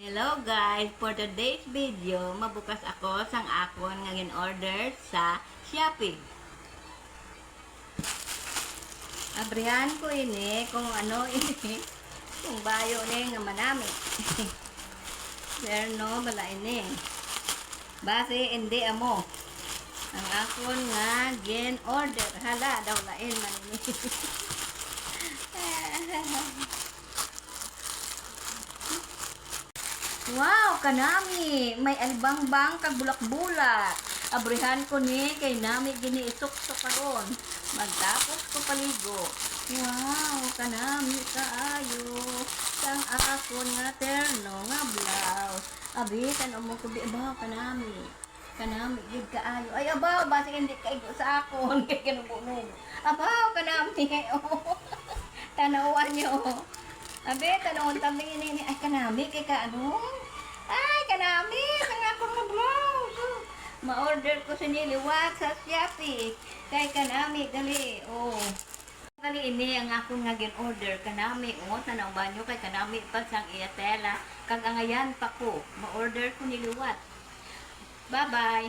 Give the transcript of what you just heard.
Hello guys! For today's video, mabukas ako sang akon nga gin-order sa Shopee. Abrihan ko ini kung ano ini, kung bayo ni nga manami. Pero no, bala ini. Base hindi amo. Ang akon nga gin-order. Hala, daw lain man ini. Wow, kanami! May albangbang kag bulak-bulak. Abrihan ko ni kay nami giniisok-sok karon. Magtapos ko paligo. Wow, kanami kaayo. Sang akon nga terno nga blouse. Abi, tan mo ko bi abaw kanami. Kanami gid kaayo. Ay abaw, basi hindi kaigo sa akon kay kinubunog. Abaw kanami. Oh. Tanawan niyo. Abe, tanong tabing ini ay kanami kay kaano? Ay kanami, sang akong nga blouse. Ma-order ko sa niliwat sa Shopee. Kay kanami dali. Oh. Dali ini ang akong nga gin-order kanami. Oh, tanaw banyo kay kanami pa sang iyatela. Kag angayan pa ko. Ma-order ko niliwat. Bye-bye.